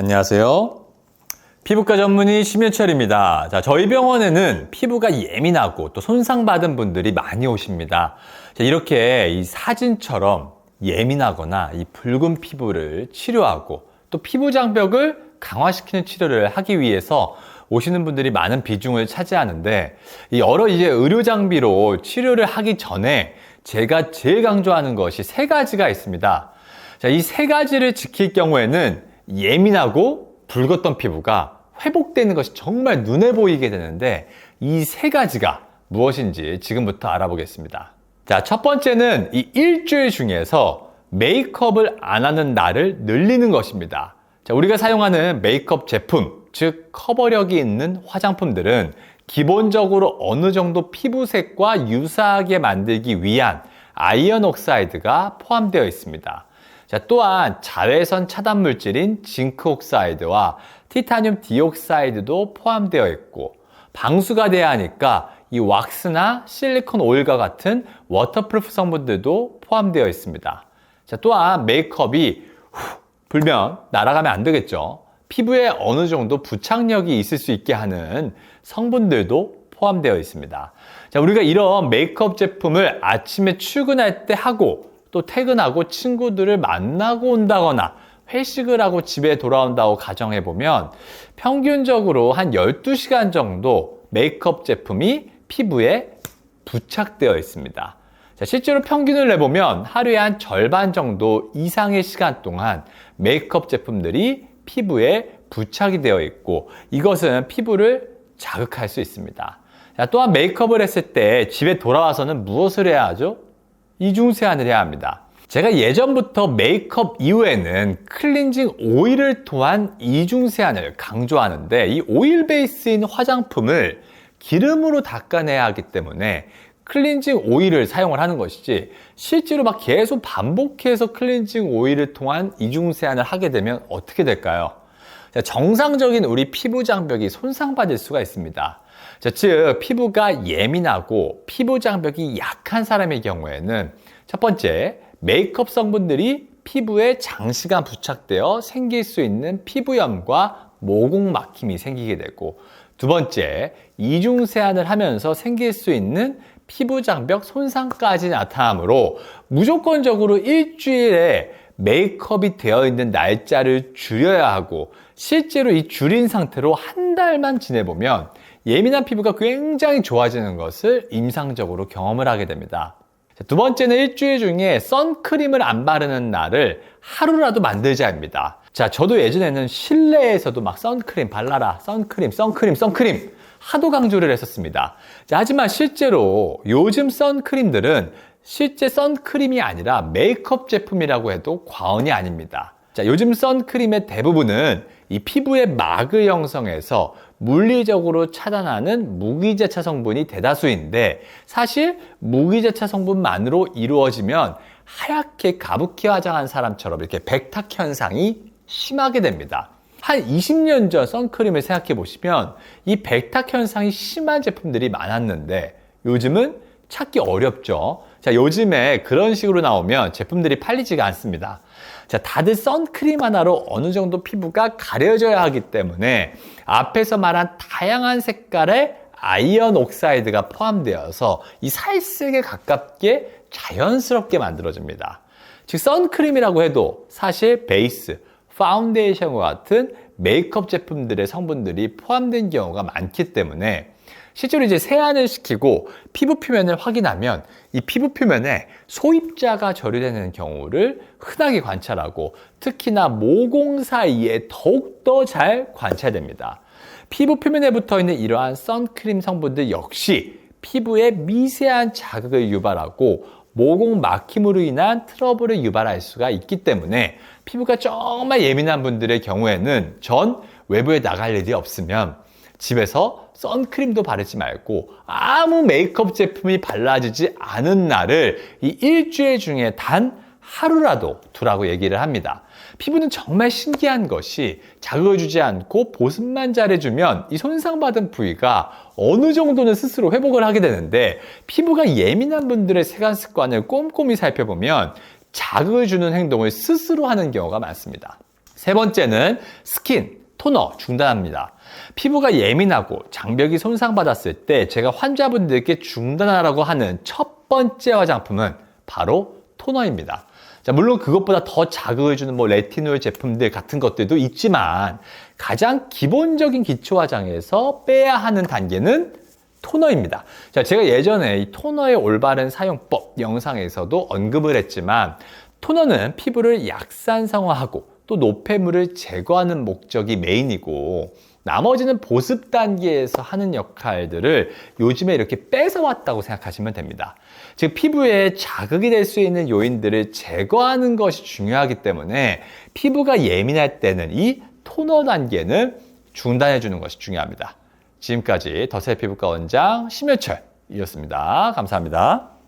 안녕하세요. 피부과 전문의 심예철입니다. 자, 저희 병원에는 피부가 예민하고 또 손상받은 분들이 많이 오십니다. 자, 이렇게 이 사진처럼 예민하거나 이 붉은 피부를 치료하고 또 피부 장벽을 강화시키는 치료를 하기 위해서 오시는 분들이 많은 비중을 차지하는데, 이 여러 의료 장비로 치료를 하기 전에 제가 제일 강조하는 것이 세 가지가 있습니다. 자, 이 세 가지를 지킬 경우에는 예민하고 붉었던 피부가 회복되는 것이 정말 눈에 보이게 되는데, 이 세 가지가 무엇인지 지금부터 알아보겠습니다. 자, 첫 번째는 이 일주일 중에서 메이크업을 안 하는 날을 늘리는 것입니다. 자, 우리가 사용하는 메이크업 제품, 즉 커버력이 있는 화장품들은 기본적으로 어느 정도 피부색과 유사하게 만들기 위한 아이언 옥사이드가 포함되어 있습니다. 자, 또한 자외선 차단 물질인 징크 옥사이드와 티타늄 디옥사이드도 포함되어 있고, 방수가 돼야 하니까 이 왁스나 실리콘 오일과 같은 워터프루프 성분들도 포함되어 있습니다. 자, 또한 메이크업이 불면 날아가면 안 되겠죠. 피부에 어느 정도 부착력이 있을 수 있게 하는 성분들도 포함되어 있습니다. 자, 우리가 이런 메이크업 제품을 아침에 출근할 때 하고 또 퇴근하고 친구들을 만나고 온다거나 회식을 하고 집에 돌아온다고 가정해보면 평균적으로 한 12시간 정도 메이크업 제품이 피부에 부착되어 있습니다. 자, 실제로 평균을 내보면 하루에 한 절반 정도 이상의 시간 동안 메이크업 제품들이 피부에 부착이 되어 있고, 이것은 피부를 자극할 수 있습니다. 자, 또한 메이크업을 했을 때 집에 돌아와서는 무엇을 해야 하죠? 이중 세안을 해야 합니다. 제가 예전부터 메이크업 이후에는 클렌징 오일을 통한 이중 세안을 강조하는데, 이 오일 베이스인 화장품을 기름으로 닦아내야 하기 때문에 클렌징 오일을 사용을 하는 것이지, 실제로 막 계속 반복해서 클렌징 오일을 통한 이중 세안을 하게 되면 어떻게 될까요? 자, 정상적인 우리 피부 장벽이 손상받을 수가 있습니다. 자, 즉 피부가 예민하고 피부 장벽이 약한 사람의 경우에는 첫 번째, 메이크업 성분들이 피부에 장시간 부착되어 생길 수 있는 피부염과 모공 막힘이 생기게 되고, 두 번째, 이중 세안을 하면서 생길 수 있는 피부 장벽 손상까지 나타나므로 무조건적으로 일주일에 메이크업이 되어 있는 날짜를 줄여야 하고, 실제로 이 줄인 상태로 한 달만 지내보면 예민한 피부가 굉장히 좋아지는 것을 임상적으로 경험을 하게 됩니다. 두 번째는 일주일 중에 선크림을 안 바르는 날을 하루라도 만들자입니다. 자, 저도 예전에는 실내에서도 막 선크림 발라라, 선크림 하도 강조를 했었습니다. 자, 하지만 실제로 요즘 선크림들은 실제 선크림이 아니라 메이크업 제품이라고 해도 과언이 아닙니다. 자, 요즘 선크림의 대부분은 이 피부의 막을 형성해서 물리적으로 차단하는 무기재차 성분이 대다수인데, 사실 무기재차 성분만으로 이루어지면 하얗게 가부키 화장한 사람처럼 이렇게 백탁 현상이 심하게 됩니다. 한 20년 전 선크림을 생각해 보시면 이 백탁 현상이 심한 제품들이 많았는데 요즘은 찾기 어렵죠. 자, 요즘에 그런 식으로 나오면 제품들이 팔리지가 않습니다. 자, 다들 선크림 하나로 어느 정도 피부가 가려져야 하기 때문에 앞에서 말한 다양한 색깔의 아이언 옥사이드가 포함되어서 이 살색에 가깝게 자연스럽게 만들어집니다. 즉 선크림이라고 해도 사실 베이스, 파운데이션과 같은 메이크업 제품들의 성분들이 포함된 경우가 많기 때문에 실제로 이제 세안을 시키고 피부 표면을 확인하면 이 피부 표면에 소입자가 저류되는 경우를 흔하게 관찰하고, 특히나 모공 사이에 더욱더 잘 관찰됩니다. 피부 표면에 붙어 있는 이러한 선크림 성분들 역시 피부에 미세한 자극을 유발하고 모공 막힘으로 인한 트러블을 유발할 수가 있기 때문에 피부가 정말 예민한 분들의 경우에는 전 외부에 나갈 일이 없으면 집에서 선크림도 바르지 말고 아무 메이크업 제품이 발라지지 않은 날을 이 일주일 중에 단 하루라도 두라고 얘기를 합니다. 피부는 정말 신기한 것이 자극을 주지 않고 보습만 잘해주면 이 손상받은 부위가 어느 정도는 스스로 회복을 하게 되는데, 피부가 예민한 분들의 생활 습관을 꼼꼼히 살펴보면 자극을 주는 행동을 스스로 하는 경우가 많습니다. 세 번째는 스킨, 토너 중단합니다. 피부가 예민하고 장벽이 손상받았을 때 제가 환자분들께 중단하라고 하는 첫 번째 화장품은 바로 토너입니다. 자, 물론 그것보다 더 자극을 주는 레티놀 제품들 같은 것들도 있지만 가장 기본적인 기초 화장에서 빼야 하는 단계는 토너입니다. 자, 제가 예전에 이 토너의 올바른 사용법 영상에서도 언급을 했지만 토너는 피부를 약산성화하고 또 노폐물을 제거하는 목적이 메인이고 나머지는 보습 단계에서 하는 역할들을 요즘에 이렇게 뺏어왔다고 생각하시면 됩니다. 즉 피부에 자극이 될 수 있는 요인들을 제거하는 것이 중요하기 때문에 피부가 예민할 때는 이 토너 단계는 중단해 주는 것이 중요합니다. 지금까지 더셀 피부과 원장 심열철이었습니다. 감사합니다.